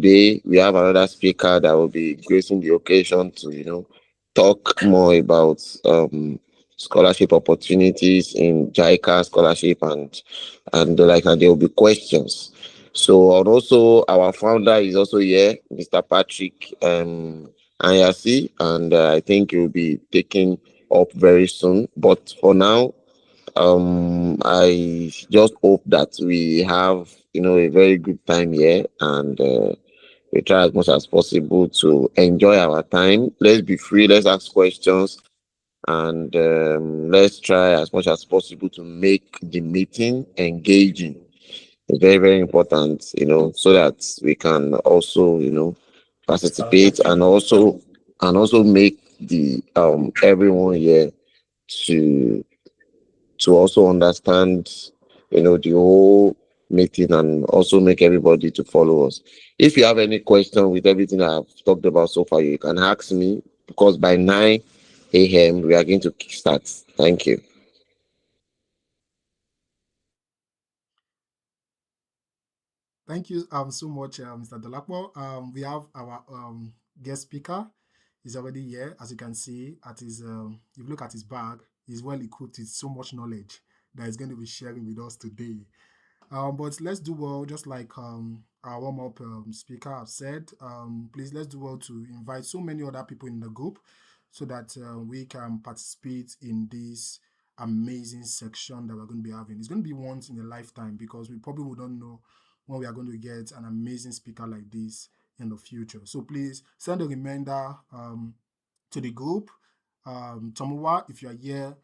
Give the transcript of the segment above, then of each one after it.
today we have another speaker that will be gracing the occasion to, talk more about scholarship opportunities in JICA scholarship and like, and there will be questions. So, and also our founder is also here, Mr. Patrick Anyasi, and I think he will be taking up very soon. But for now, I just hope that we have, a very good time here, and we try as much as possible to enjoy our time. Let's be free, let's ask questions, and let's try as much as possible to make the meeting engaging. It's very, very important, so that we can also, participate, and also make the everyone here to also understand, the whole meeting, and also make everybody to follow us. If you have any question with everything I've talked about so far, you can ask me, because by 9 a.m. we are going to start. Thank you. Thank you so much, Mr. Dolapo. We have our guest speaker. He's already here. As you can see, if you look at his bag, he's well equipped with so much knowledge that he's going to be sharing with us today. But let's do well, just like our warm-up speaker have said. Please, let's do well to invite so many other people in the group so that we can participate in this amazing section that we're going to be having. It's going to be once in a lifetime, because we probably wouldn't know when we are going to get an amazing speaker like this in the future. So please send a reminder to the group. Tomowa, if you are here,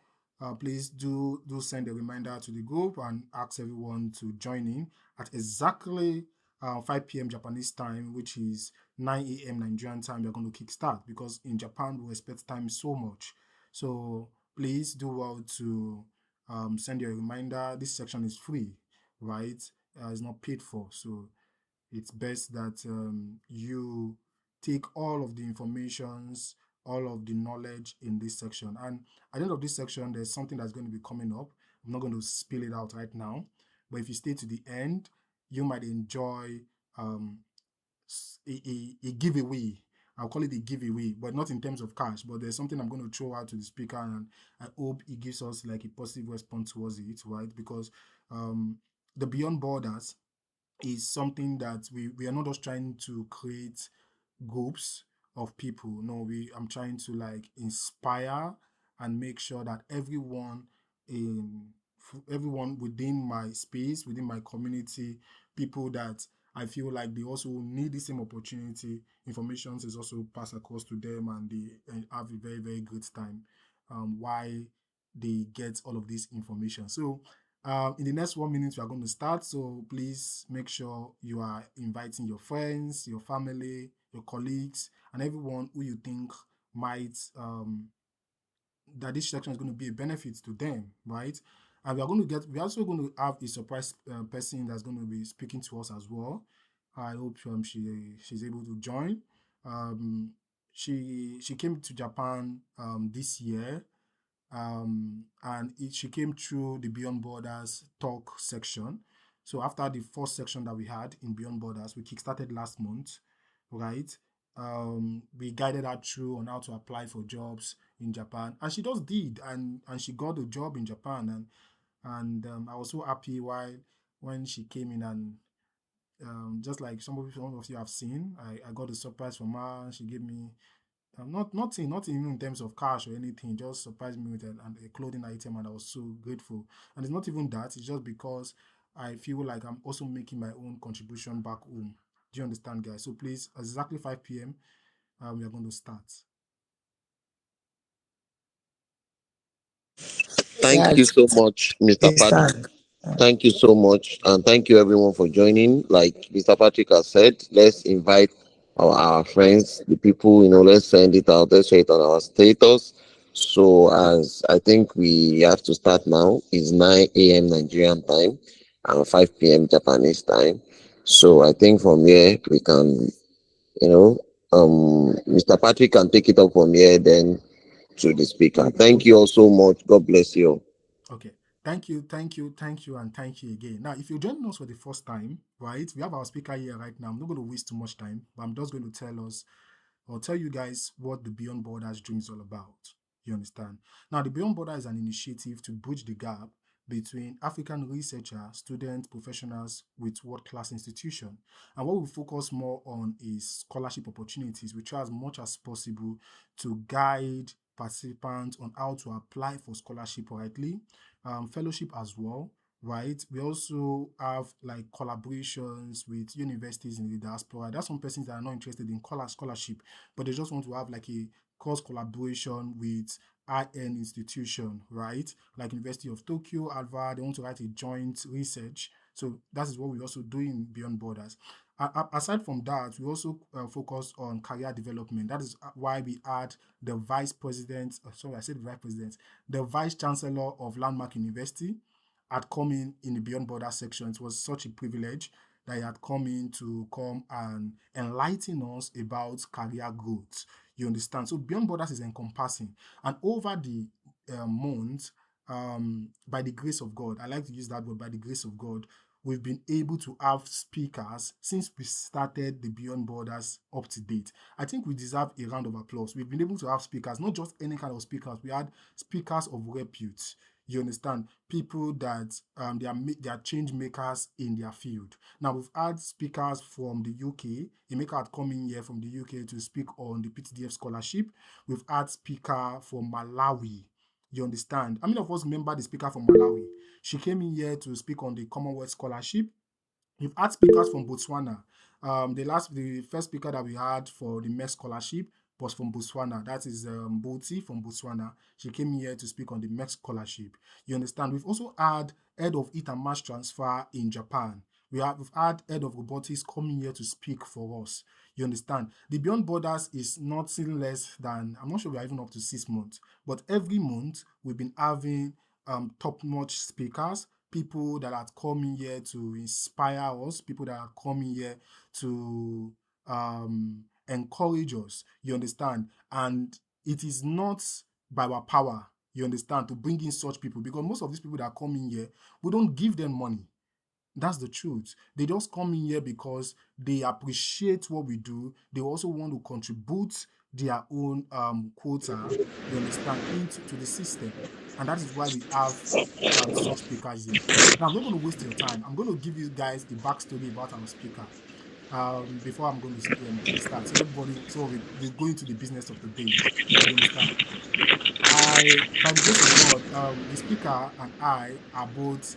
please do send a reminder to the group and ask everyone to join in at exactly 5 p.m. Japanese time, which is 9 a.m. Nigerian time. We're going to kickstart, because in Japan we respect time so much. So please do well to send your reminder. This section is free, right? It's not paid for, so it's best that you take all of the informations, all of the knowledge in this section. And at the end of this section, there's something that's going to be coming up. I'm not going to spill it out right now, but if you stay to the end, you might enjoy um, a giveaway. I'll call it a giveaway, but not in terms of cash. But there's something I'm going to throw out to the speaker, and I hope it gives us like a positive response towards it, right? Because the Beyond Borders is something that we are not just trying to create groups of people. No, I'm trying to like inspire and make sure that in everyone within my space, within my community, people that I feel like they also need the same opportunity, information is also passed across to them, and they have a very, very good time why they get all of this information. So in the next 1 minute, we are going to start. So please make sure you are inviting your friends, your family, your colleagues, and everyone who you think might that this section is going to be a benefit to them, right? And we're also going to have a surprise person that's going to be speaking to us as well. I hope she's able to join. Um, she came to Japan this year, and she came through the Beyond Borders talk section. So after the first section that we had in Beyond Borders, we kickstarted last month, right? We guided her through on how to apply for jobs in Japan, and she just did, and she got a job in Japan, and I was so happy while when she came in, and just like some of you have seen, I got a surprise from her. She gave me not even in terms of cash or anything, just surprised me with a clothing item, and I was so grateful. And it's not even that, it's just because I feel like I'm also making my own contribution back home. Do you understand, guys? So please, exactly 5 p.m. We are going to start. Thank Yeah, you so much, Mr. it's Patrick. done. Thank you so much, and thank you everyone for joining. Like Mr. Patrick has said, let's invite our friends, the people. Let's send it out. Let's share it on our status. So, as I think we have to start now, it's 9 a.m. Nigerian time and 5 p.m. Japanese time. So, I think from here we can, you know, Mr. Patrick can take it up from here, then to the speaker. Thank you all so much. God bless you. Okay. Thank you, thank you, thank you, and thank you again. Now, if you're joining us for the first time, right, we have our speaker here right now. I'm not going to waste too much time, but I'm just going to tell us or tell you guys what the Beyond Borders dream is all about. You understand? Now, the Beyond Borders is an initiative to bridge the gap between African researchers, students, professionals with world-class institutions. And what we focus more on is scholarship opportunities. We try as much as possible to guide participants on how to apply for scholarship rightly, fellowship as well, right? We also have like collaborations with universities in the diaspora. There's some persons that are not interested in scholarship, but they just want to have like a cross collaboration with high-end institution, right? Like University of Tokyo, Harvard, they want to write a joint research. So that is what we also do in Beyond Borders. Aside from that, we also focus on career development. That is why we had the vice president, sorry, I said vice president, the vice chancellor of Landmark University had come in the Beyond Borders section. It was such a privilege that he had come in to come and enlighten us about career growth. You understand? So Beyond Borders is encompassing. And over the month, by the grace of God, I like to use that word, by the grace of God, we've been able to have speakers since we started the Beyond Borders up to date. I think we deserve a round of applause. We've been able to have speakers, not just any kind of speakers. We had speakers of repute. You understand? People that they are change makers in their field. Now we've had speakers from the UK. A maker had come in here from the UK to speak on the PTDF scholarship. We've had speaker from Malawi. You understand? How many of us remember the speaker from Malawi? She came in here to speak on the Commonwealth scholarship. We've had speakers from Botswana. The first speaker that we had for the MEX scholarship was from Botswana. That is Boti from Botswana. She came here to speak on the MEX scholarship. You understand? We've also had head of heat and mass transfer in Japan. We've had head of robotics coming here to speak for us. You understand? The Beyond Borders is nothing less than, I'm not sure we are even up to 6 months, but every month we've been having top-notch speakers, people that are coming here to inspire us, people that are coming here to encourage us. You understand? And it is not by our power, you understand, to bring in such people, because most of these people that are coming here, we don't give them money. That's the truth. They just come in here because they appreciate what we do. They also want to contribute their own quota, you understand, into to the system. And that is why we have such speakers here. Now, I'm not going to waste your time. I'm going to give you guys a backstory about our speaker before I'm going to start. So everybody, so we go into the business of the day. You understand? By the grace of God, the speaker and I are both,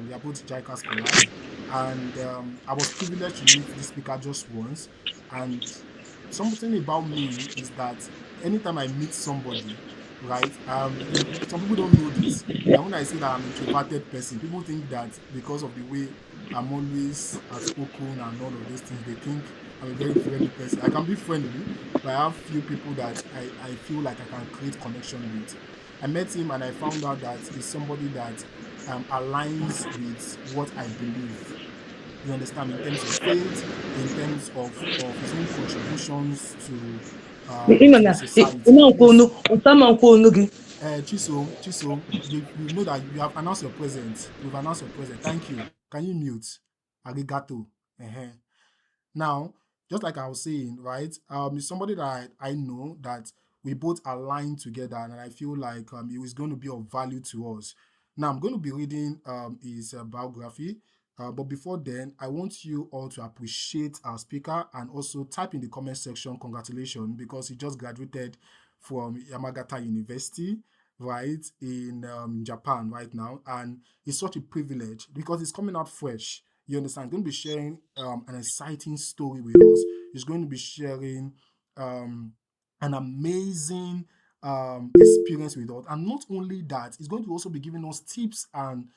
we are both JICA scholars, and I was privileged to meet the speaker just once. And something about me is that anytime I meet somebody, right, some people don't know this. That when I say that I'm an introverted person, people think that because of the way I'm always outspoken and all of those things, they think I'm a very friendly person. I can be friendly, but I have few people that I feel like I can create connection with. I met him and I found out that he's somebody that aligns with what I believe. You understand, in terms of faith, in terms of his own contributions to the society. Yes, Chisom, you know that you have announced your presence. You've announced your presence. Thank you. Can you mute? Arigato. Uh-huh. Now, just like I was saying, right, it's somebody that I know that we both align together, and I feel like he is going to be of value to us. Now, I'm going to be reading his biography, but before then, I want you all to appreciate our speaker and also type in the comment section, congratulations, because he just graduated from Yamagata University, right, in Japan right now, and it's such a privilege because it's coming out fresh. You understand? He's going to be sharing an exciting story with us. He's going to be sharing an amazing experience with us. And not only that, he's going to also be giving us tips and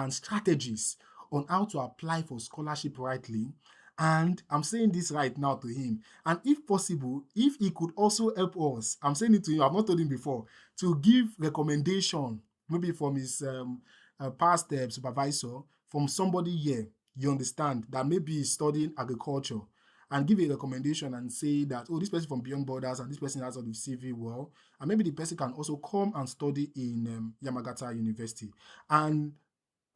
strategies on how to apply for scholarship rightly. And I'm saying this right now to him. And if possible, if he could also help us, I'm saying it to him, I've not told him before, to give recommendation, maybe from his past supervisor, from somebody here, you understand, that maybe is studying agriculture. and give a recommendation and say that, oh, this person from Beyond Borders and this person has all the CV well, and maybe the person can also come and study in Yamagata University. And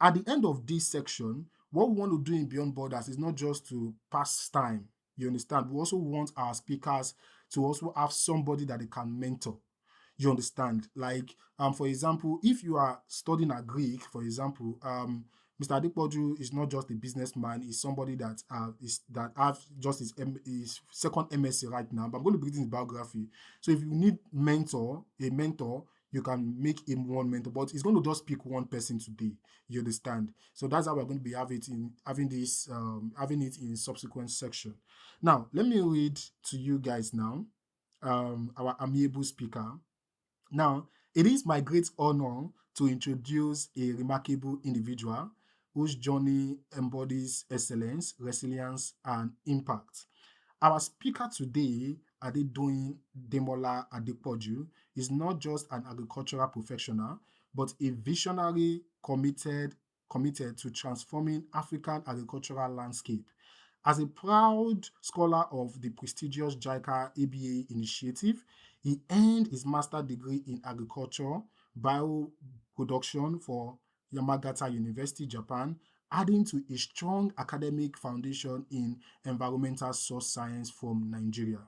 at the end of this section, what we want to do in Beyond Borders is not just to pass time. You understand? We also want our speakers to also have somebody that they can mentor. You understand? Like, for example, if you are studying a Greek, for example, Mr. Adepoju is not just a businessman; he's somebody that is that have just his second MSc right now. But I'm going to be reading his biography. So if you need a mentor, you can make him one mentor. But he's going to just pick one person today. You understand? So that's how we're going to be having it in subsequent section. Now, let me read to you guys now. Our amiable speaker. Now, it is my great honor to introduce a remarkable individual whose journey embodies excellence, resilience, and impact. Our speaker today, Adedoyin Demola Adepoju, is not just an agricultural professional, but a visionary committed to transforming African agricultural landscape. As a proud scholar of the prestigious JICA ABA initiative, he earned his master's degree in agriculture bioproduction for Yamagata University, Japan, adding to a strong academic foundation in environmental source science from Nigeria.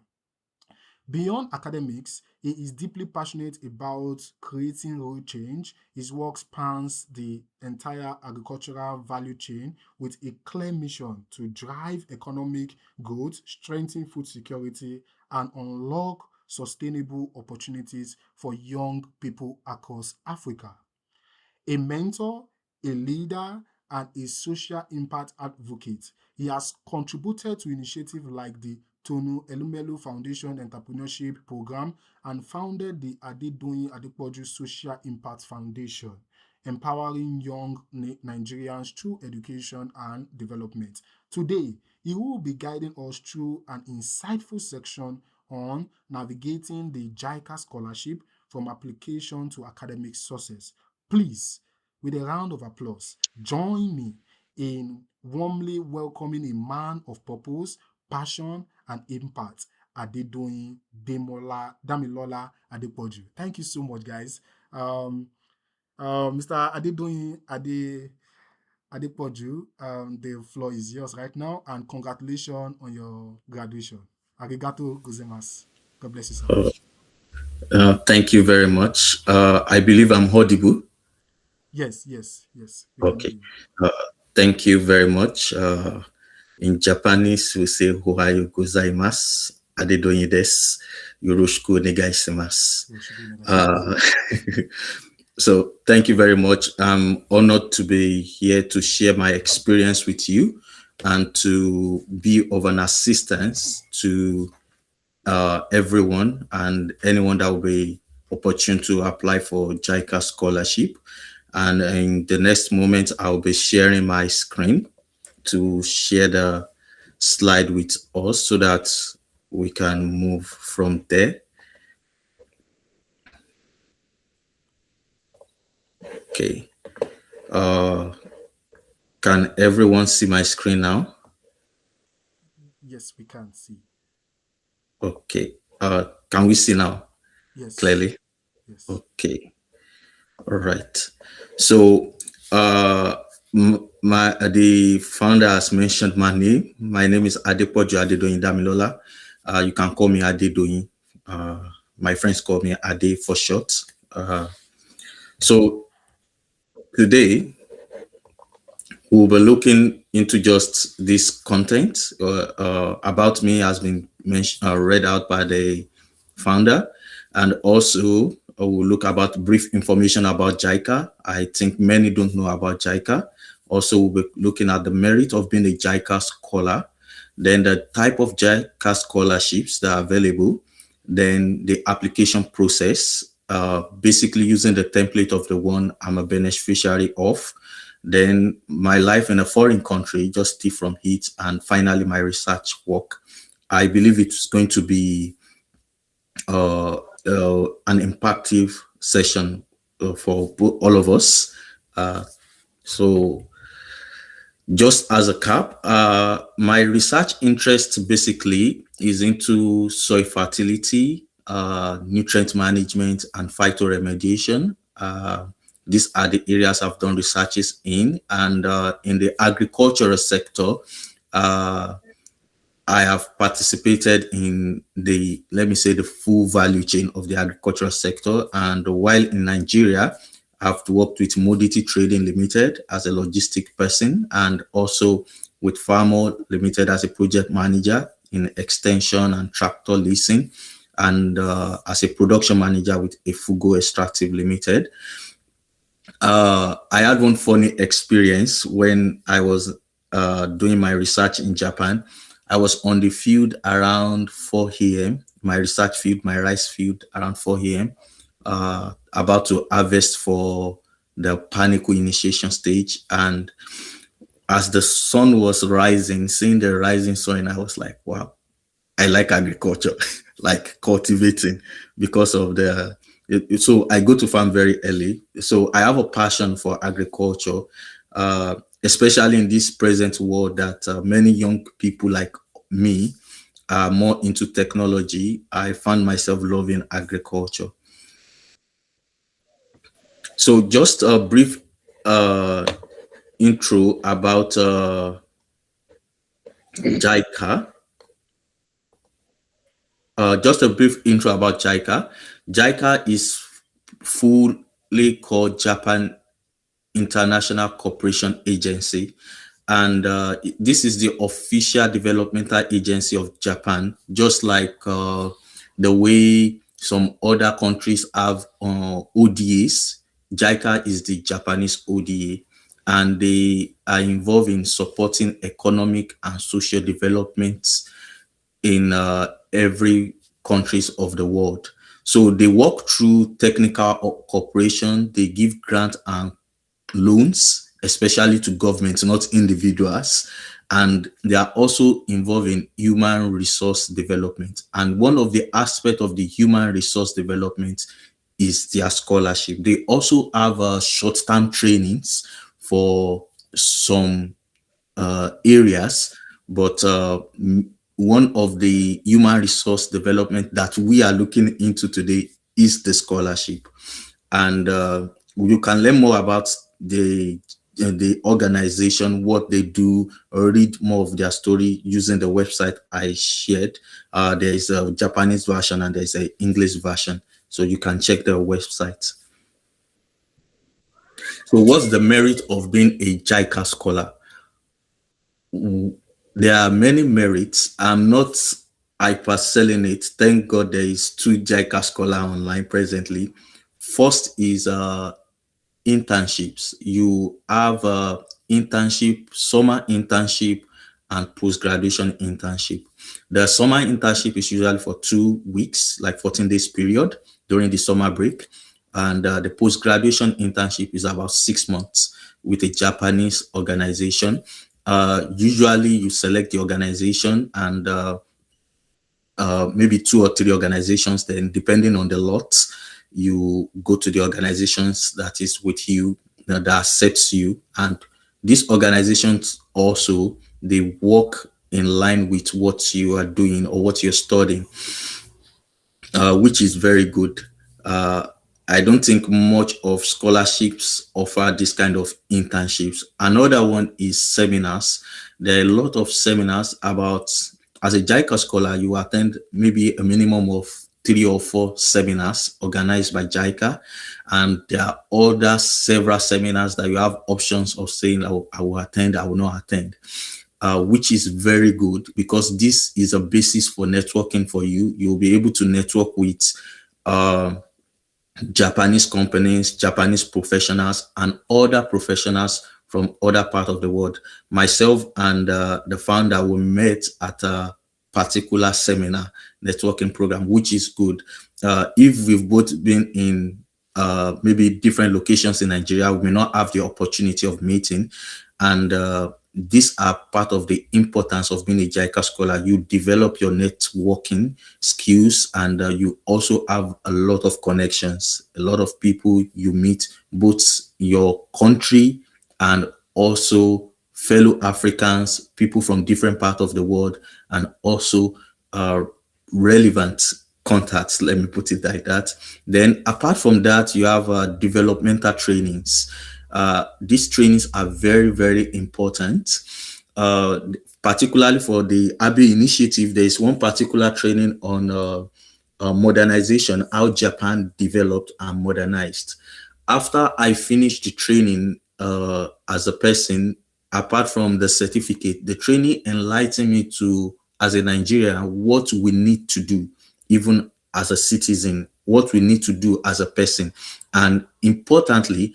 Beyond academics, he is deeply passionate about creating real change. His work spans the entire agricultural value chain with a clear mission to drive economic growth, strengthen food security, and unlock sustainable opportunities for young people across Africa. A mentor, a leader, and a social impact advocate. He has contributed to initiatives like the Tonu Elumelu Foundation Entrepreneurship Program and founded the Adedoyin Adepoju Social Impact Foundation, empowering young Nigerians through education and development. Today, he will be guiding us through an insightful section on navigating the JICA scholarship from application to academic success. Please, with a round of applause, join me in warmly welcoming a man of purpose, passion, and impact, Adedoyin Damilola Adepoju. Thank you so much, guys. Mr. Adepoju, the floor is yours right now, and congratulations on your graduation. Arigato gozaimasu. God bless you, sir. Thank you very much. I believe I'm audible. Yes, yes, yes. We can hear Okay. you. Uh, Thank you very much. In Japanese, we say "Ohayo gozaimasu." Adedoyin desu. Yoroshiku onegaishimasu. Uh, so thank you very much. I'm honored to be here to share my experience with you and to be of an assistance to everyone and anyone that will be opportune to apply for JICA scholarship. And in the next moment, I'll be sharing my screen to share the slide with us so that we can move from there. Okay. Can everyone see my screen now? Yes, we can see. Okay. Can we see now? Yes. Clearly? Yes. Okay. All right. So the founder has mentioned my name. My name is Adepoju Adedoyin Damilola. You can call me Adedoyin. My friends call me Ade for short. So today we'll be looking into just this content. About me has been read out by the founder, and also we'll look about brief information about JICA. I think many don't know about JICA. Also, we'll be looking at the merit of being a JICA scholar, then the type of JICA scholarships that are available, then the application process, basically using the template of the one I'm a beneficiary of, then my life in a foreign country, just from it, and finally my research work. I believe it's going to be an impactful session for all of us. So Just as a cap, my research interest basically is into soil fertility, nutrient management, and phytoremediation. These are the areas I've done researches in, and in the agricultural sector, uh, I have participated in the, let me say, the full value chain of the agricultural sector. And while in Nigeria, I've worked with Modity Trading Limited as a logistic person, and also with Farmer Limited as a project manager in extension and tractor leasing, and as a production manager with Efugo Extractive Limited. I had one funny experience when I was doing my research in Japan. I was on the field around 4 a.m., my research field, my rice field around 4 a.m., about to harvest for the panicle initiation stage. And as the sun was rising, seeing the rising sun, I was like, wow, I like agriculture, like cultivating, because of the. So I go to farm very early. So I have a passion for agriculture, especially in this present world that many young people like me are more into technology. I found myself loving agriculture. So just a brief uh, intro about JICA. Just a brief intro about JICA. JICA is fully called Japan International Cooperation Agency, and this is the official developmental agency of Japan, just like the way some other countries have ODAs. JICA is the Japanese ODA, and they are involved in supporting economic and social development in every countries of the world. So they work through technical cooperation. They give grant and loans, especially to governments, not individuals. And they are also involved in human resource development. And one of the aspects of the human resource development is their scholarship. They also have short-term trainings for some areas, but one of the human resource development that we are looking into today is the scholarship. And you can learn more about the organization, what they do, or read more of their story using the website I shared. There is a Japanese version and there's an English version, so you can check their website. So what's the merit of being a JICA scholar? There are many merits. I'm not hyperselling it. Thank God there is two JICA scholar online presently. First is internships. You have internship, summer internship, and post-graduation internship. The summer internship is usually for 2 weeks, like 14 days period during the summer break. And the post-graduation internship is about 6 months with a Japanese organization. Usually you select the organization and maybe 2 or 3 organizations, then depending on the lot, you go to the organizations that is with you, that accepts you. And these organizations also, they work in line with what you are doing or what you're studying, which is very good. I don't think much of scholarships offer this kind of internships. Another one is seminars. There are a lot of seminars about, as a JICA scholar, you attend maybe a minimum of 3 or 4 seminars organized by JICA. And there are other several seminars that you have options of saying, oh, I will attend, I will not attend. Which is very good because this is a basis for networking for you. You'll be able to network with Japanese companies, Japanese professionals, and other professionals from other parts of the world. Myself and the founder, we met at a particular seminar networking program, which is good. If we've both been in maybe different locations in Nigeria, we may not have the opportunity of meeting. And these are part of the importance of being a JICA scholar. You develop your networking skills, and you also have a lot of connections, a lot of people you meet, both your country and also fellow Africans, people from different parts of the world, and also relevant contacts, let me put it like that. Then apart from that, you have developmental trainings. These trainings are very, very important. Particularly for the Abbey initiative, there is one particular training on modernization, how Japan developed and modernized. After I finished the training as a person, apart from the certificate, the training enlightened me to, as a Nigerian, what we need to do, even as a citizen, what we need to do as a person. And importantly,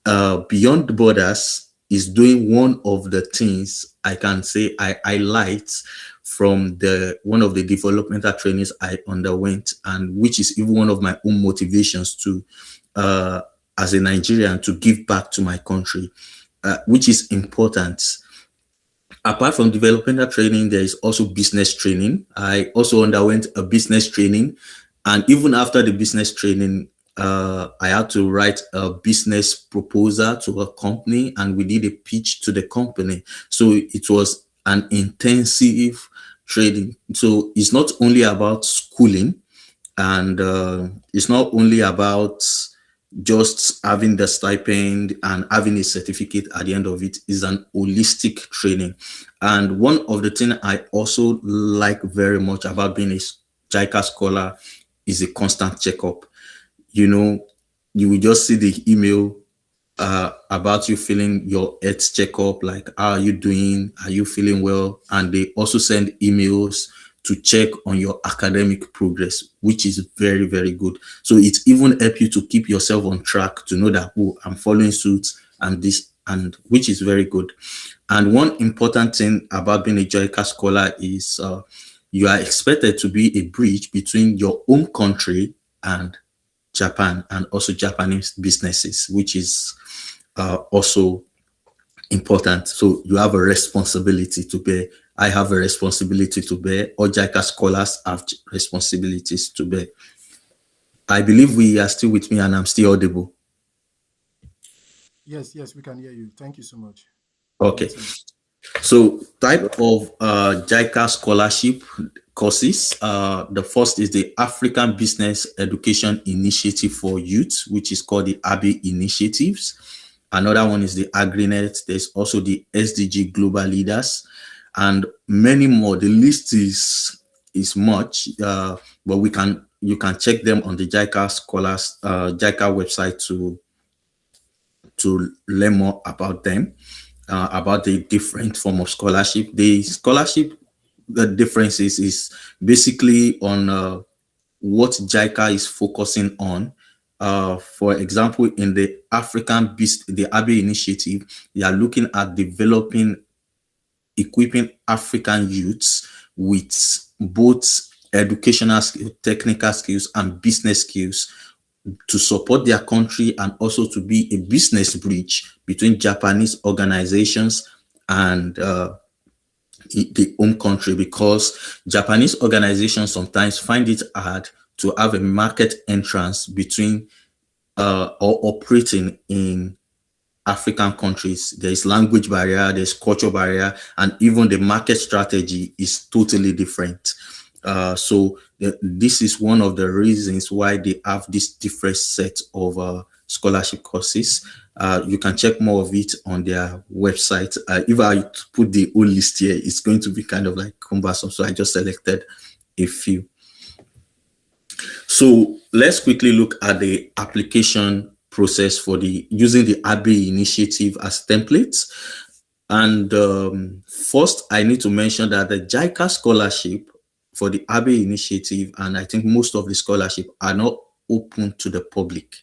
beyond the borders is doing one of the things I can say I liked from the one of the developmental trainings I underwent, and which is even one of my own motivations to as a Nigerian to give back to my country, which is important. Apart from developmental training, there is also business training. I also underwent a business training, and even after the business training, I had to write a business proposal to a company, and we did a pitch to the company. So it was an intensive training. So it's not only about schooling, and it's not only about just having the stipend and having a certificate at the end of it. Is an holistic training. And one of the things I also like very much about being a JICA scholar is a constant checkup. You know, you will just see the email about you feeling your health checkup, like how are you doing? Are you feeling well? And they also send emails to check on your academic progress, which is very, very good. So it even helps you to keep yourself on track, to know that, oh, I'm following suit and this, and which is very good. And one important thing about being a JICA scholar is you are expected to be a bridge between your own country and Japan, and also Japanese businesses, which is also important. So you have a responsibility to bear. I have a responsibility to bear. All JICA scholars have responsibilities to bear. I believe we are still with me and I'm still audible. Yes, yes, we can hear you. Thank you so much. Okay. So type of JICA scholarship courses. The first is the African Business Education Initiative for Youth, which is called the Abbey Initiatives. Another one is the AgriNet. There's also the SDG Global Leaders, and many more. The list is much, but you can check them on the JICA scholars JICA website to learn more about them, about the different form of scholarship. The scholarship, the differences is basically on what JICA is focusing on. For example, in the the Abbey initiative, they are looking at equipping African youths with both educational skills, technical skills, and business skills to support their country, and also to be a business bridge between Japanese organizations and the home country, because Japanese organizations sometimes find it hard to have a market entrance between or operating in African countries. There is language barrier, there's culture barrier, and even the market strategy is totally different. So this is one of the reasons why they have this different set of scholarship courses. You can check more of it on their website. If I put the whole list here, it's going to be kind of like cumbersome, so I just selected a few. So let's quickly look at the application process for using the Abbey initiative as templates. And first, I need to mention that the JICA scholarship for the Abbey initiative, and I think most of the scholarship, are not open to the public.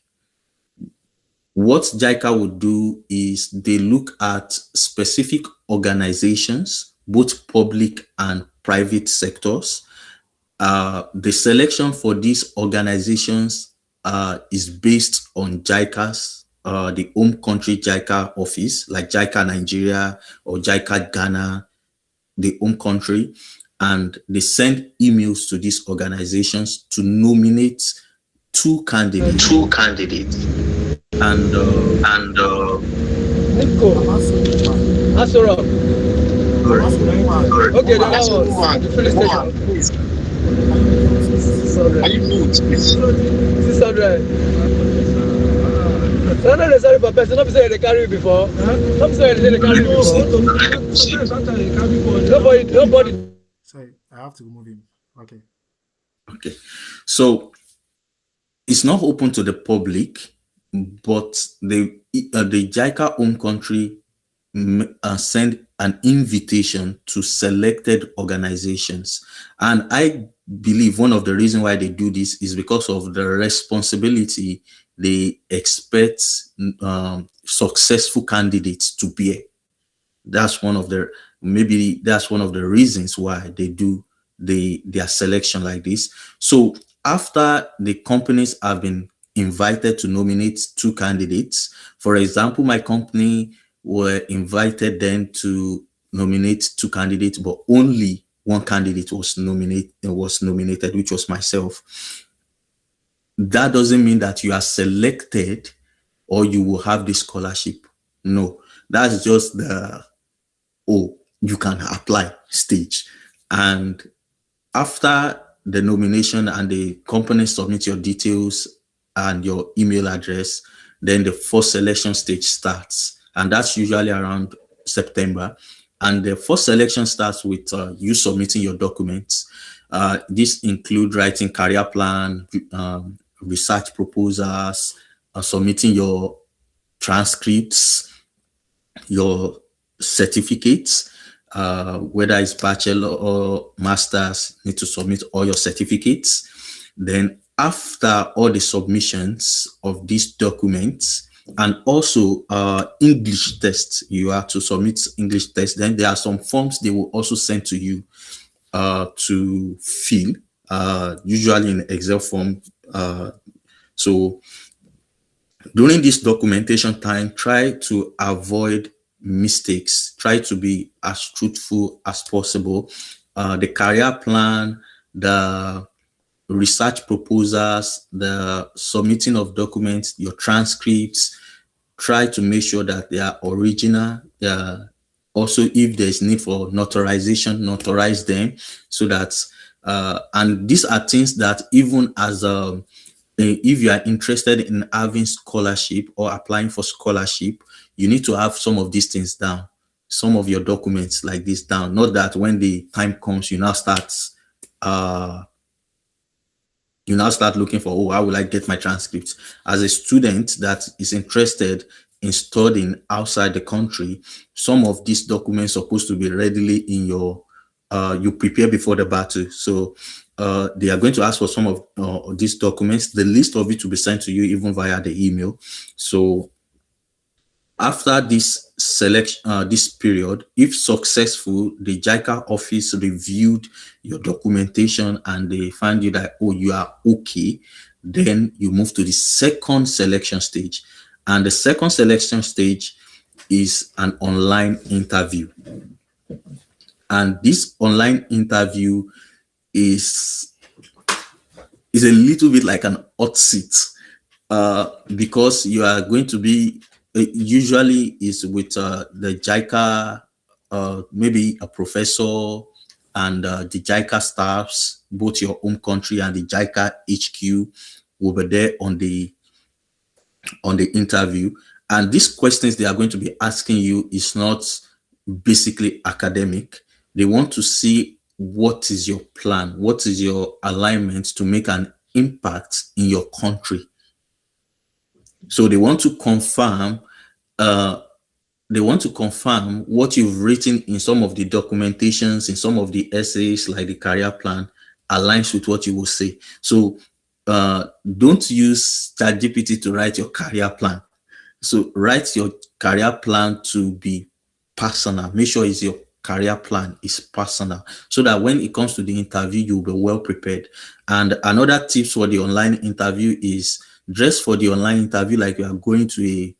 What JICA would do is they look at specific organizations, both public and private sectors. The selection for these organizations is based on JICA's, the home country JICA office, like JICA Nigeria or JICA Ghana, the home country, and they send emails to these organizations to nominate two candidates. And Asura. I'm asking who are Okay, then that was the filling station. please. Can you mute please? 600. No, no, they sorry for person. Not be saying they carry before. Not be saying they carry before. Nobody. Sorry, I have to remove him. Okay. Okay. So it's not open to the public, but the JICA home country send an invitation to selected organizations. And I believe one of the reasons why they do this is because of the responsibility they expect successful candidates to bear. That's one of the reasons why they do their selection like this. So after the companies have been invited to nominate two candidates, for example, my company were invited then to nominate two candidates, but only one candidate was nominated, which was myself. That doesn't mean that you are selected or you will have the scholarship. No, that's just you can apply stage. And after the nomination and the company submit your details and your email address, then the first selection stage starts. And that's usually around September. And the first selection starts with you submitting your documents. This include writing career plan, research proposals, submitting your transcripts, your certificates, whether it's bachelor or master's, need to submit all your certificates. Then after all the submissions of these documents, and also English tests, you have to submit English tests. Then there are some forms they will also send to you to fill, usually in Excel form. So during this documentation time, try to avoid mistakes. Try to be as truthful as possible. The career plan, the research proposals, the submitting of documents, your transcripts, try to make sure that they are original. Also, if there's need for notarization, notarize them so that, and these are things that even as if you are interested in having scholarship or applying for scholarship, you need to have some of these things down, some of your documents like this down. Not that when the time comes, you now start looking for, oh, how will I get my transcripts? As a student that is interested in studying outside the country, some of these documents are supposed to be readily in your, you prepare before the battle. So they are going to ask for some of these documents. The list of it will be sent to you even via the email. So after this selection, this period, if successful, the JICA office reviewed your documentation and they find you that, oh, you are okay, then you move to the second selection stage. And the second selection stage is an online interview. And this online interview is a little bit like an hot seat, because you are going to be, usually is with the JICA, maybe a professor and the JICA staffs, both your home country and the JICA HQ will be there on the interview. And these questions they are going to be asking you is not basically academic. They want to see what is your plan, what is your alignment to make an impact in your country. So they want to confirm what you've written in some of the documentations, in some of the essays, like the career plan, aligns with what you will say. So don't use ChatGPT to write your career plan. So write your career plan to be personal. Make sure your career plan is personal, so that when it comes to the interview, you'll be well prepared. And another tips for the online interview is dress for the online interview like you are going to a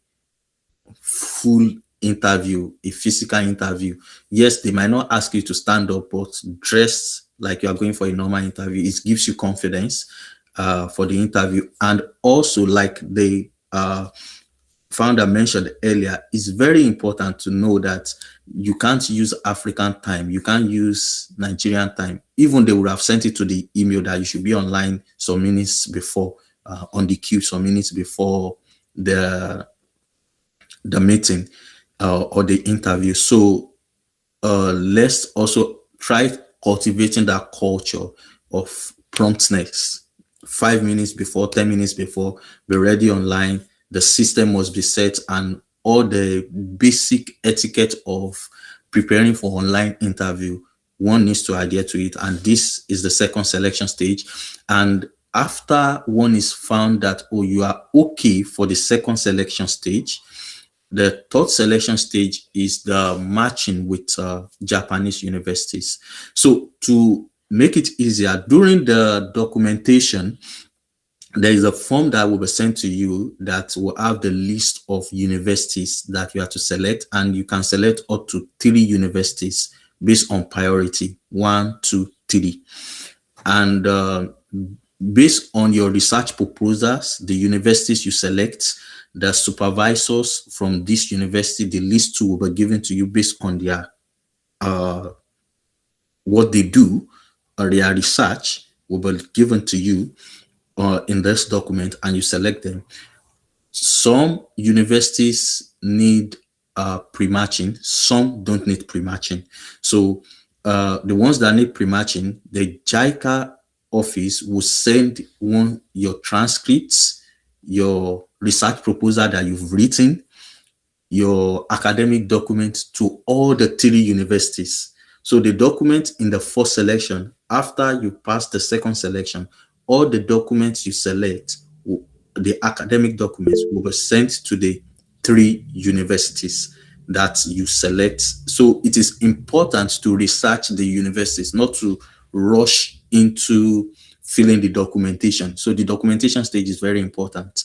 full interview, a physical interview. Yes, they might not ask you to stand up, but dress like you are going for a normal interview. It gives you confidence for the interview. And also, like the founder mentioned earlier, it's very important to know that you can't use African time. You can't use Nigerian time. Even they would have sent it to the email that you should be online some minutes before, on the queue some minutes before the meeting or the interview. So let's also try cultivating that culture of promptness. 5 minutes before, 10 minutes before, be ready online. The system must be set, and all the basic etiquette of preparing for online interview, one needs to adhere to it. And this is the second selection stage. And after one is found that, oh, you are okay for the second selection stage, the third selection stage is the matching with Japanese universities. So to make it easier, during the documentation, there is a form that will be sent to you that will have the list of universities that you have to select, and you can select up to 3 universities based on priority, 1, 2, 3. And based on your research proposals, the universities you select, the supervisors from this university, the list will be given to you based on their what they do, or their research will be given to you in this document, and you select them. Some universities need pre-matching, some don't need pre-matching. So the ones that need pre-matching, the JICA office will send your transcripts, your research proposal that you've written, your academic documents to all the 3 universities. So the document in the first selection, after you pass the second selection, all the documents you select, the academic documents, will be sent to the 3 universities that you select. So it is important to research the universities, not to rush into filling the documentation. So the documentation stage is very important,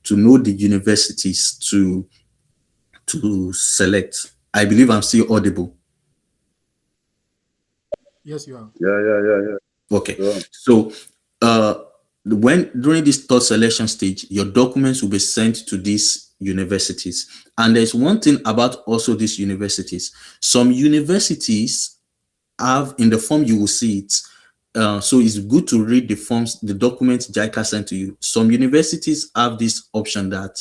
to know the universities to select. I believe I'm still audible. Yes, you are. Yeah. Okay. Yeah. So when during this third selection stage, your documents will be sent to these universities. And there's one thing about also these universities. Some universities have, in the form you will see it, so it's good to read the forms, the documents JICA sent to you. Some universities have this option that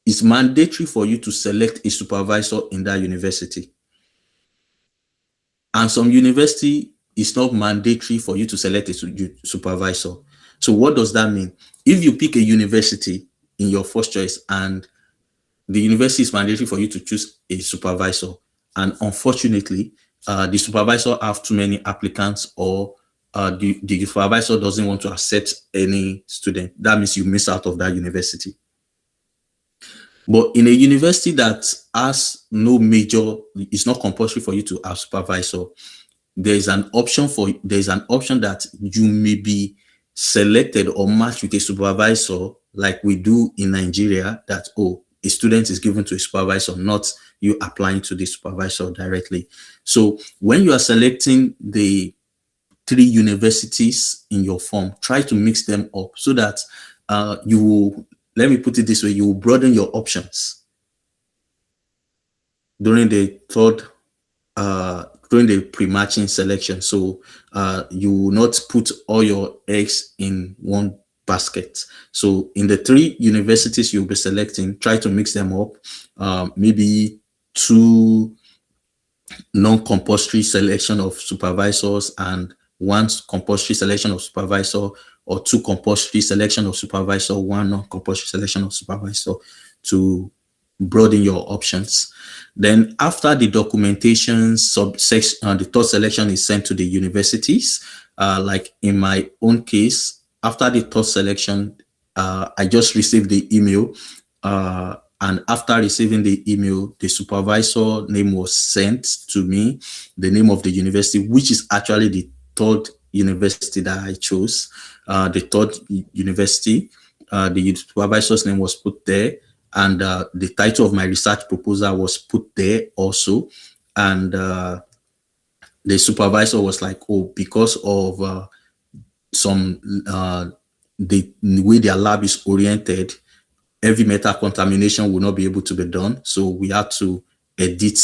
it's mandatory for you to select a supervisor in that university. And some university, it's not mandatory for you to select a supervisor. So what does that mean? If you pick a university in your first choice and the university is mandatory for you to choose a supervisor, and unfortunately, the supervisor have too many applicants, or the supervisor doesn't want to accept any student, that means you miss out of that university. But in a university that has no major, it's not compulsory for you to have supervisor, there's an option that you may be selected or matched with a supervisor, like we do in Nigeria, that, oh, a student is given to a supervisor, not you applying to the supervisor directly. So when you are selecting the 3 universities in your form, try to mix them up so that you will, let me put it this way, you will broaden your options during the during the pre-matching selection. So you will not put all your eggs in one basket. So in the 3 universities you'll be selecting, try to mix them up. Maybe 2 non-compulsory selection of supervisors and 1 compulsory selection of supervisor, or 2 compulsory selection of supervisor, 1 non-compulsory selection of supervisor, to broaden your options. Then after the documentation subsection, the third selection is sent to the universities. Like in my own case, after the third selection, I just received the email, and after receiving the email, the supervisor name was sent to me, the name of the university, which is actually the 3rd university that I chose. The 3rd university, the supervisor's name was put there, and the title of my research proposal was put there also. And the supervisor was like, oh, because of the way their lab is oriented, heavy metal contamination will not be able to be done. So we had to edit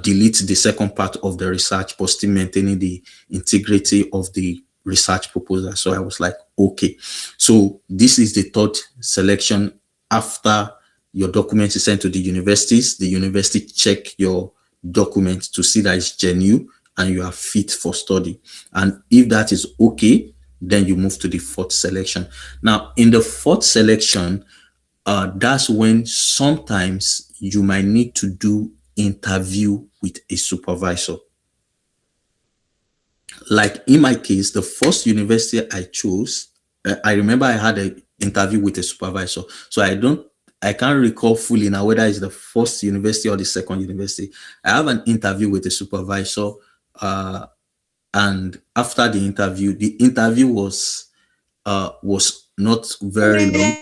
delete the second part of the research, but still maintaining the integrity of the research proposal. So I was like, okay. So this is the third selection. After your document is sent to the universities, the university check your document to see that it's genuine and you are fit for study. And if that is okay, then you move to the fourth selection. Now, in the fourth selection, that's when sometimes you might need to do interview with a supervisor. Like in my case, the first university I chose, I remember I had an interview with a supervisor. So I can't recall fully now whether it's the first university or the second university. I have an interview with a supervisor, and after the interview was not very long,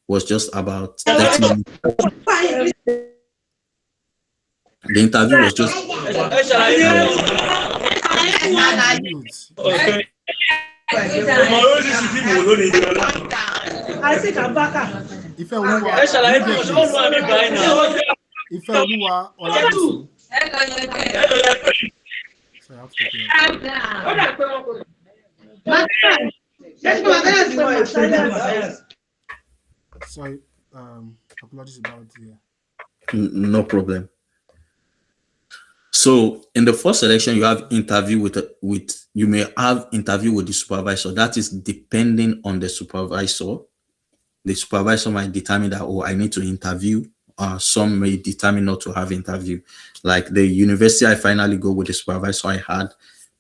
was just about 30 minutes. The interview was just Sorry, apologies about here. No problem. So in the first selection, you have interview you may have interview with the supervisor. That is depending on the supervisor. The supervisor might determine that, oh, I need to interview. Some may determine not to have interview. Like the university I finally go with the supervisor I had,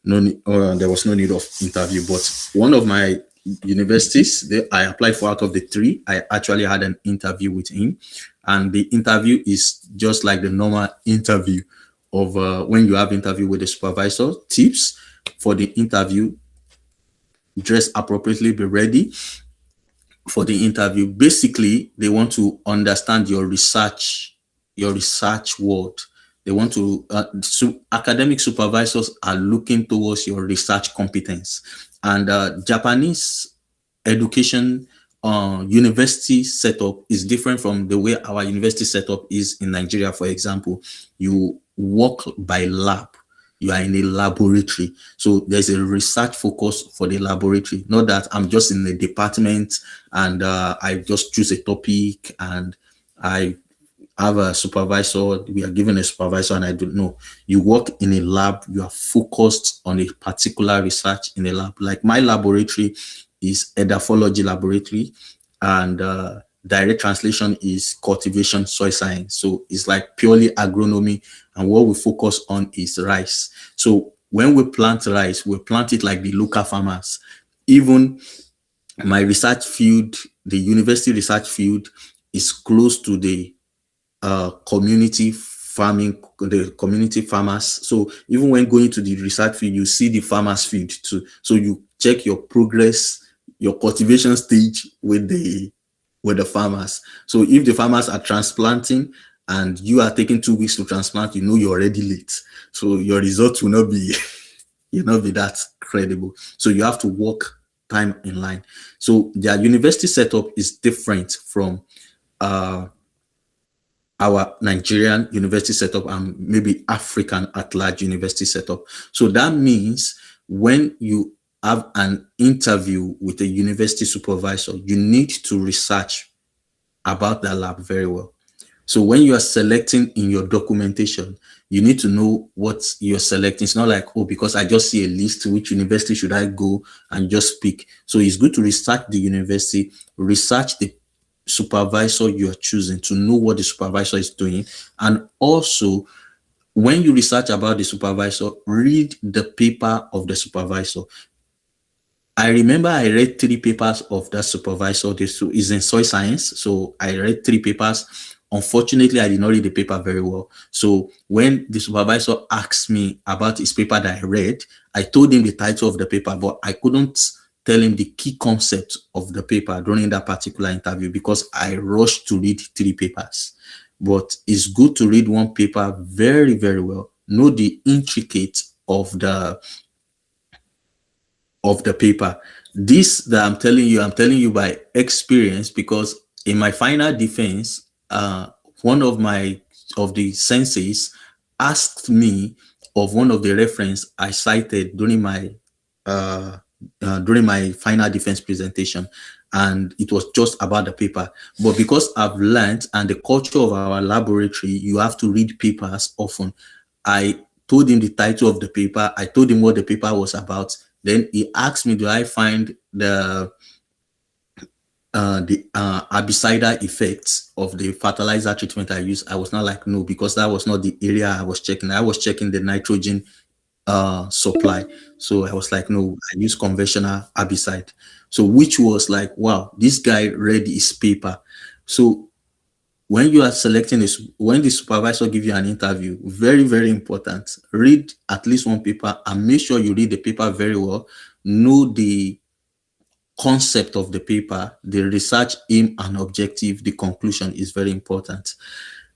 there was no need of interview. But one of my universities I applied for out of the three, I actually had an interview with him. And the interview is just like the normal interview of when you have interview with the supervisor. Tips for the interview: dress appropriately, be ready for the interview. Basically, they want to understand your research world. They want to academic supervisors are looking towards your research competence. And Japanese education university setup is different from the way our university setup is in Nigeria. For example, you work by lab. You are in a laboratory. So there's a research focus for the laboratory. Not that I'm just in a department and I just choose a topic and I have a supervisor. We are given a supervisor and I don't know. You work in a lab. You are focused on a particular research in a lab. Like my laboratory is edaphology laboratory, and direct translation is cultivation soil science. So it's like purely agronomy, and what we focus on is rice. So when we plant rice, we plant it like the local farmers. Even my research field, the university research field, is close to the community farming, the community farmers. So even when going to the research field, you see the farmers field too. So you check your progress, your cultivation stage with the farmers. So if the farmers are transplanting and you are taking 2 weeks to transplant, you know you're already late. So your results will not be that credible. So you have to work time in line. So their university setup is different from our Nigerian university setup and maybe African at large university setup. So that means when you have an interview with a university supervisor, you need to research about that lab very well. So when you are selecting in your documentation, you need to know what you're selecting. It's not like, oh, because I just see a list, which university should I go and just pick. So it's good to research the university, research the supervisor you are choosing to know what the supervisor is doing. And also, when you research about the supervisor, read the paper of the supervisor. I remember I read 3 papers of that supervisor. This is in soil science. So I read 3 papers. Unfortunately, I did not read the paper very well. So when the supervisor asked me about his paper that I read, I told him the title of the paper, but I couldn't tell him the key concept of the paper during that particular interview because I rushed to read 3 papers. But it's good to read one paper very, very well. Know the intricate of the paper. This that I'm telling you by experience, because in my final defense, one of the senseis asked me of one of the reference I cited uh, during my final defense presentation, and it was just about the paper. But because I've learned and the culture of our laboratory, you have to read papers often. I told him the title of the paper. I told him what the paper was about. Then he asked me, do I find the herbicidal effects of the fertilizer treatment I used? I was not like, no, because that was not the area I was checking. I was checking the nitrogen supply. So I was like, no, I use conventional herbicide. So which was like, wow, this guy read his paper. So when you are selecting this, when the supervisor give you an interview, very, very important, read at least one paper and make sure you read the paper very well. Know the concept of the paper, the research aim and objective, the conclusion is very important.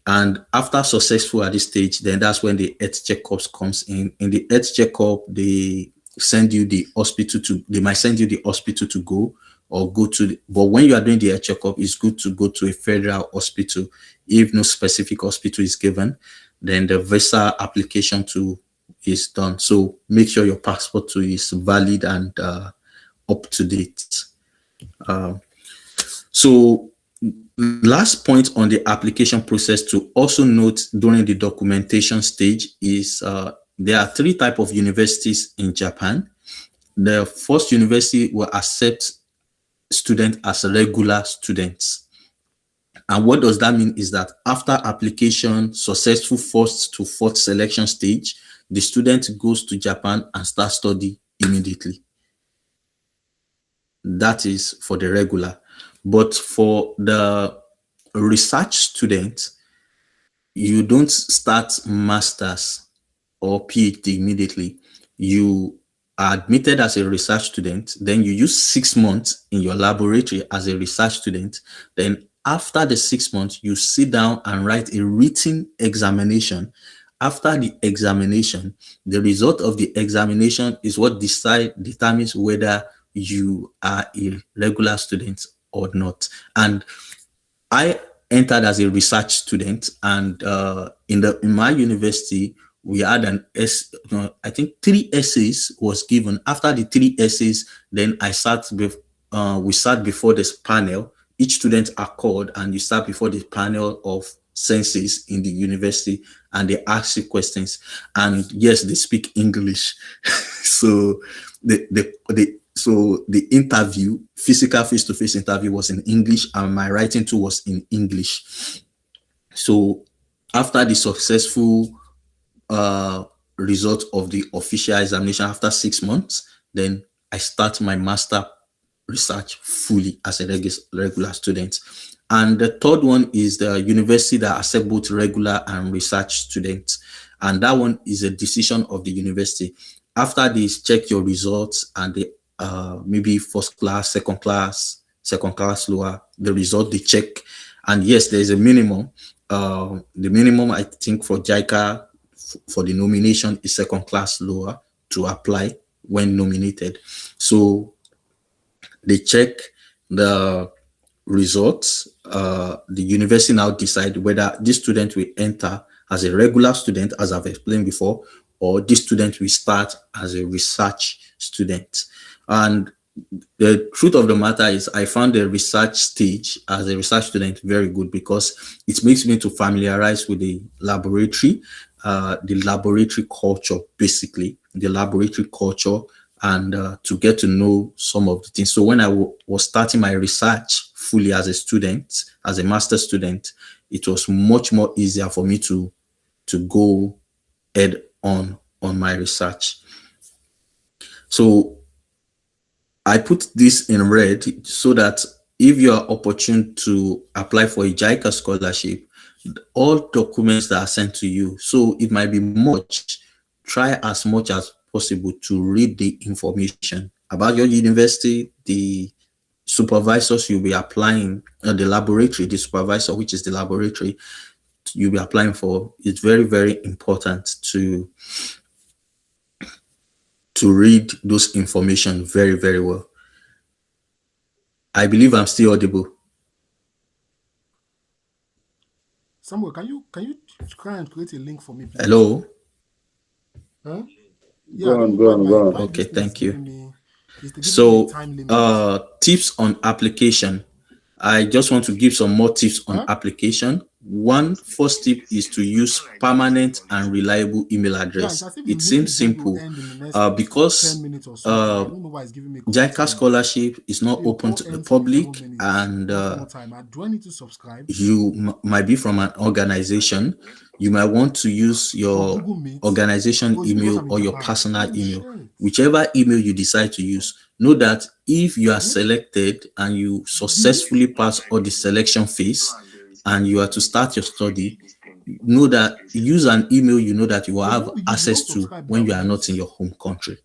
And after successful at this stage, then that's when the health checkups comes in. In the health checkup, they send you the hospital to, they might send you the hospital to go or go to, but when you are doing the health checkup, it's good to go to a federal hospital. If no specific hospital is given, then the visa application to is done. So make sure your passport too is valid and up to date. So last point on the application process to also note during the documentation stage is there are 3 types of universities in Japan. The first university will accept students as regular students. And what does that mean is that after application, successful first to fourth selection stage, the student goes to Japan and starts study immediately. That is for the regular. But for the research student, you don't start master's or PhD immediately. You are admitted as a research student, then you use 6 months in your laboratory as a research student. Then after the 6 months, you sit down and write a written examination. After the examination, the result of the examination is what determines whether you are a regular student or not. And I entered as a research student, and in my university we had I think 3 essays was given. After the 3 essays, then we sat before this panel. Each student are called and you sat before the panel of senseis in the university, and they ask you questions. And yes, they speak English. So the interview, physical face-to-face interview, was in English, and my writing too was in English. So after the successful result of the official examination after 6 months, then I start my master research fully as a regular student. And the third one is the university that accept both regular and research students. And that one is a decision of the university. After they check your results and they maybe first class, second class lower, the result they check. And yes, there's a minimum. The minimum, I think, for JICA for the nomination is second class lower to apply when nominated. So they check the results. The university now decide whether this student will enter as a regular student, as I've explained before, or this student will start as a research student. And the truth of the matter is I found the research stage as a research student very good, because it makes me to familiarize with the laboratory culture, basically the laboratory culture, and to get to know some of the things. So when I was starting my research fully as a student, as a master student, it was much more easier for me to go head on my research. So I put this in red so that if you are opportune to apply for a JICA scholarship, all documents that are sent to you, so it might be much, try as much as possible to read the information about your university, the supervisors you'll be applying, the laboratory, the supervisor, which is the laboratory you'll be applying for. It's very, very important to read those information very, very well. I believe I'm still audible. Samuel, can you try and create a link for me, please? Hello. Huh? Yeah, I Go don't on, know go why on, go on. Okay, this thing is thank you. giving me a So, time limit. tips on application. I just want to give some more tips on Huh? application. One first tip is to use permanent and reliable email Yeah, it's address. as if the It link is seems going to simple end in the next 10 because minutes or something. I uh, don't know why it's giving me correct JICA time. scholarship is not See, the open call to the ends in 7 public, minutes. and Just more time. Do I need to subscribe? you might be from an organization. You might want to use For your Google Meet? organization Oh, is it because email I'm in or your Japan? personal Oh, email, shit. whichever email you decide to use. Know that if you are Hmm? selected and you Hmm? successfully pass all the selection phase and you are to start your study, know that use an email you know that you will So the have one we use, we access don't to subscribe when now, you are please. not in your home country.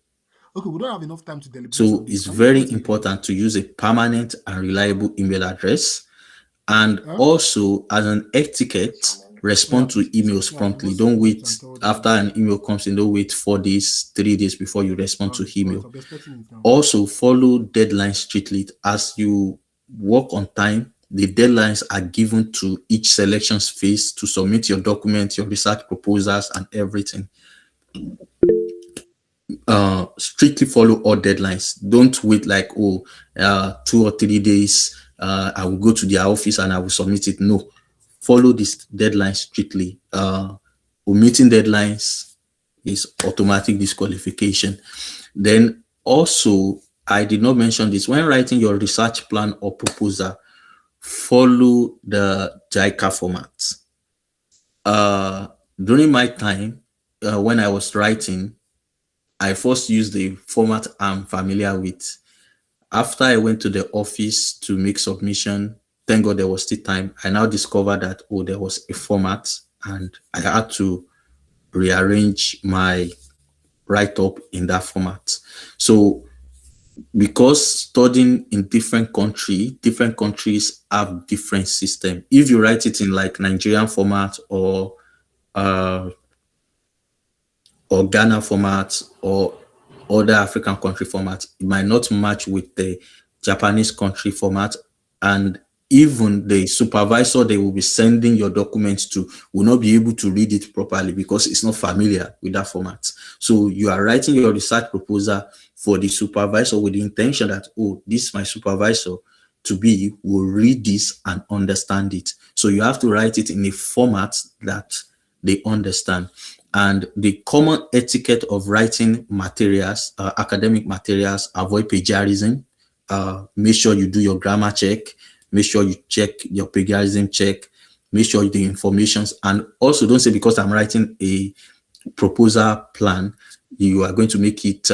Okay, we don't have enough time to deliberate So on this. it's Can you very create a link? important to use a permanent and reliable email address. And Huh? also, as an etiquette, respond Yeah. to emails Yeah, promptly. just Don't mute wait and tell after them. an email comes in, don't wait 4 days, 3 days before you respond to All right, email. I'll be expecting it now. Also, follow deadlines strictly. As you work on time, the deadlines are given to each selections phase to submit your documents, your research proposals, and everything. Strictly follow all deadlines. Don't wait like 2 or 3 days. I will go to their office and I will submit it. No, follow this deadline strictly. Omitting deadlines is automatic disqualification. Then also, I did not mention this when writing your research plan or proposal. Follow the JICA format. Uh, During my time, when I was writing, I first used the format I'm familiar with. After I went to the office to make submission, thank God there was still time. I now discovered that there was a format, and I had to rearrange my write up in that format. So because studying in different countries have different system. If you write it in like Nigerian format uh or Ghana format or other African country format, it might not match with the Japanese country format. And even the supervisor they will be sending your documents to will not be able to read it properly because it's not familiar with that format. So you are writing your research proposal for the supervisor with the intention that, this my supervisor to be will read this and understand it. So you have to write it in a format that they understand. And the common etiquette of writing materials, academic materials, avoid plagiarism. Make sure you do your grammar check. Make sure you check your plagiarism check. Make sure the informations, and also don't say because I'm writing a proposal plan, you are going to make it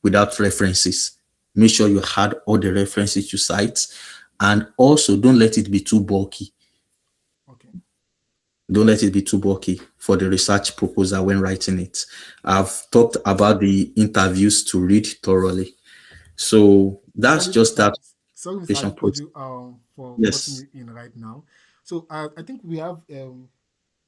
without references. Make sure you had all the references to sites, and also don't let it be too bulky. Okay. Don't let it be too bulky for the research proposal when writing it. I've talked about the interviews to read thoroughly. So that's Sorry, just that sorry, Mr. application process. Adepoju, for butting Yes. you in right now. So I think we have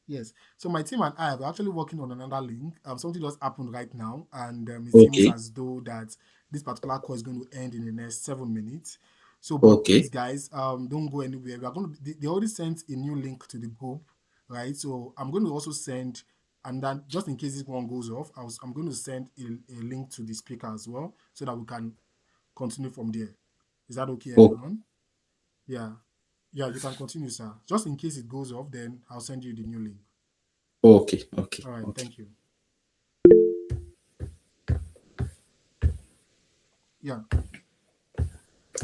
yes. So my team and I are actually working on another link. Something just happened right now, and it seems Okay. as though that this particular call is going to end in the next 7 minutes. So, but please, Okay. guys, don't go anywhere. We are going to. They already sent a new link to the group, right? So I'm going to also send, and then just in case this one goes off, I'm going to send a link to the speaker as well, so that we can continue from there. Is that okay, Oh, everyone? Yeah. Yeah, you can continue, sir. Just in case it goes off, then I'll send you the new link. okay. Okay. All right, Okay. thank you. Yeah.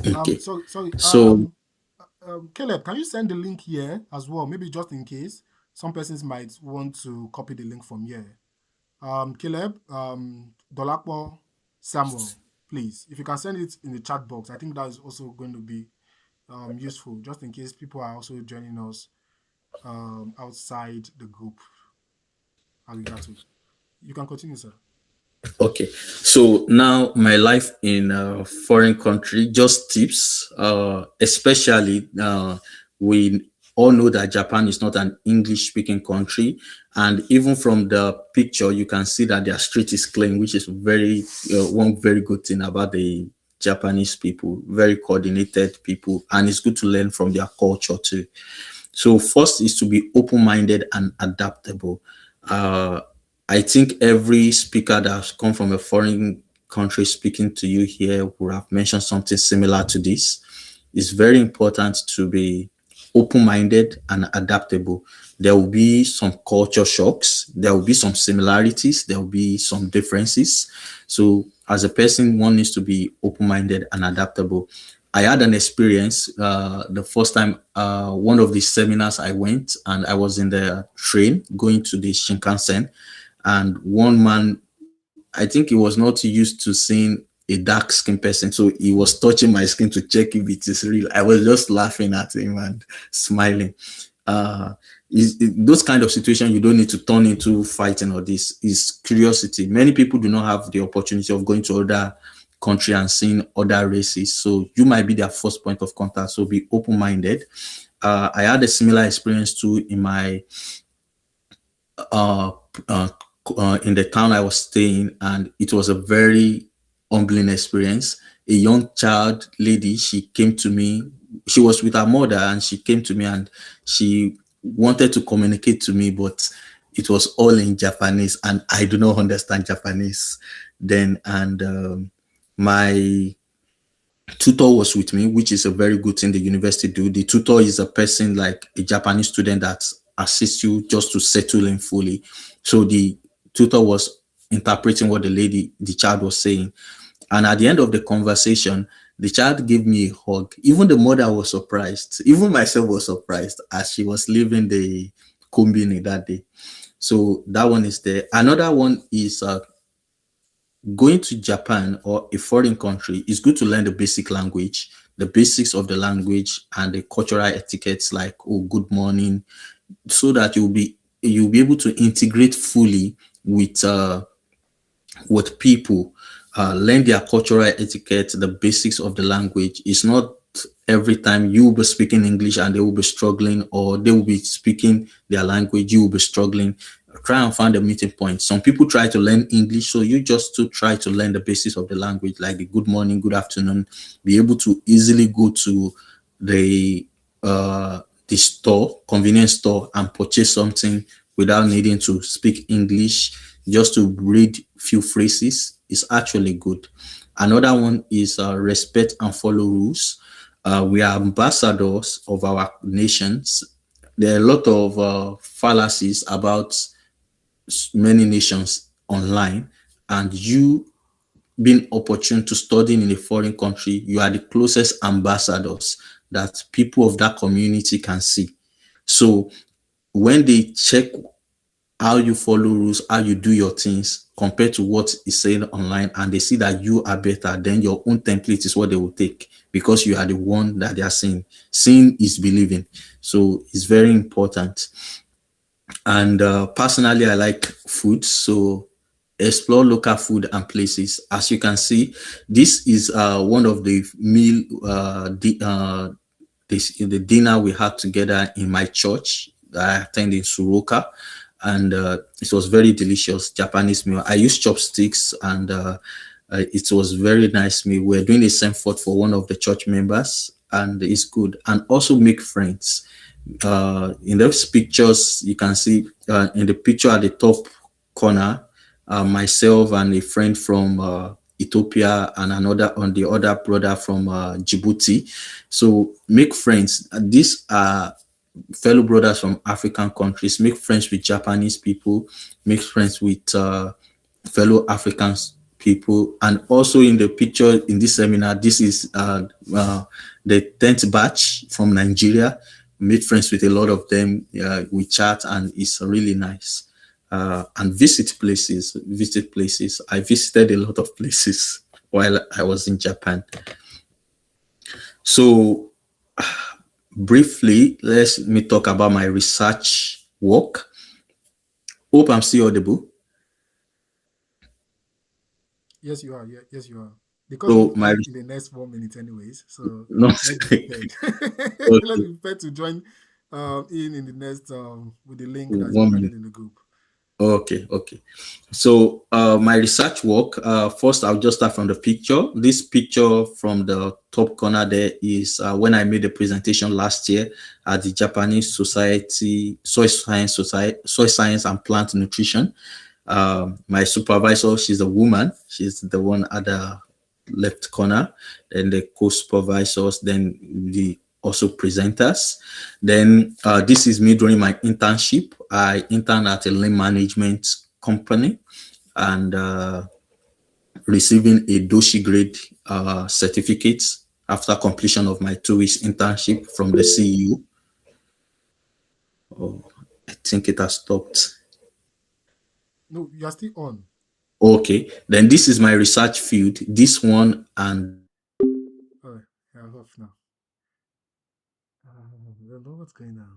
Okay. Sorry. So Caleb, can you send the link here as well? Maybe just in case some persons might want to copy the link from here. Caleb, Dolapo, Samuel, please, if you can send it in the chat box, I think that is also going to be useful, just in case people are also joining us outside the group. Arigato. You can continue, sir. okay. So now my life in a foreign country, just tips. Especially we all know that Japan is not an English speaking country, and even from the picture you can see that their street is clean, which is very one very good thing about the Japanese people. Very coordinated people, and it's good to learn from their culture too. So first is to be open-minded and adaptable. Uh, I think every speaker that has come from a foreign country speaking to you here would have mentioned something similar to this. It's very important to be open-minded and adaptable. There will be some culture shocks, there will be some similarities, there will be some differences. So as a person, one needs to be open-minded and adaptable. I had an experience the first time, one of the seminars I went, and I was in the train going to the Shinkansen, and one man, I think he was not used to seeing a dark skinned person, so he was touching my skin to check if it is real. I was just laughing at him and smiling. Uh, those kind of situations, you don't need to turn into fighting or this. Is curiosity. Many people do not have the opportunity of going to other country and seeing other races, so you might be their first point of contact. So be open-minded. I had a similar experience too in my uh, uh, in the town I was staying, and it was a very humbling experience. A young child lady, she came to me. She was with her mother, and she came to me, and she wanted to communicate to me, but it was all in Japanese, and I do not understand Japanese then. And my tutor was with me, which is a very good thing the university do. The tutor is a person like a Japanese student that assists you just to settle in fully. So the tutor was interpreting what the child was saying. And at the end of the conversation, the child gave me a hug. Even the mother was surprised. Even myself was surprised as she was leaving the combine that day. So that one is there. Another one is going to Japan or a foreign country. It's good to learn the basic language, the basics of the language, and the cultural etiquettes like, oh, good morning, so that you'll be able to integrate fully with people, learn their cultural etiquette, the basics of the language. It's not every time you will be speaking English and they will be struggling, or they will be speaking their language, you will be struggling. Try and find a meeting point. Some people try to learn English, so you just to try to learn the basics of the language, like the good morning, good afternoon. Be able to easily go to the the store, convenience store, and purchase something without needing to speak English. Just to read few phrases is actually good. Another one is respect and follow rules. We are ambassadors of our nations. There are a lot of fallacies about many nations online, and you being opportune to studying in a foreign country, you are the closest ambassadors that people of that community can see. So when they check how you follow rules, how you do your things compared to what is saying online, and they see that you are better, then your own template is what they will take because you are the one that they are seeing. Seeing is believing. So it's very important. And personally, I like food. So explore local food and places. As you can see, this is one of the meal, the dinner we had together in my church that I attended in Suroka, and it was very delicious Japanese meal. I used chopsticks, and it was very nice meal. We're doing the same for one of the church members, and it's good. And also make friends. In those pictures, you can see in the picture at the top corner, myself and a friend from Ethiopia, and another on the other brother from Djibouti. So make friends. These are fellow brothers from African countries. Make friends with Japanese people. Make friends with fellow African people. And also in the picture in this seminar, this is the 10th batch from Nigeria. Made friends with a lot of them. We chat, and it's really nice. And visit places. I visited a lot of places while I was in Japan. So briefly, let me talk about my research work. Hope I'm still audible. Yes, you are. Yeah, yes, you are. Because So we'll my end in the next 1 minute, anyways. So no, let's be prepared. Let's okay, be prepared to join in the next with the link that's one provided minute. in the group. Okay, okay. So my research work, first I'll just start from the picture. This picture from the top corner there is when I made a presentation last year at the Japanese Society, Soil Science and Plant Nutrition. My supervisor, she's a woman. She's the one at the left corner. Then the co-supervisors, then the also presenters. Then this is me during my internship. I interned at a land management company and receiving a Doshi grade certificate after completion of my 2 weeks internship from the CEO. Oh, I think it has stopped. No, you are still on. Okay, then this is my research field. This one and Oh, yeah, I'm off now. I don't know what's going on.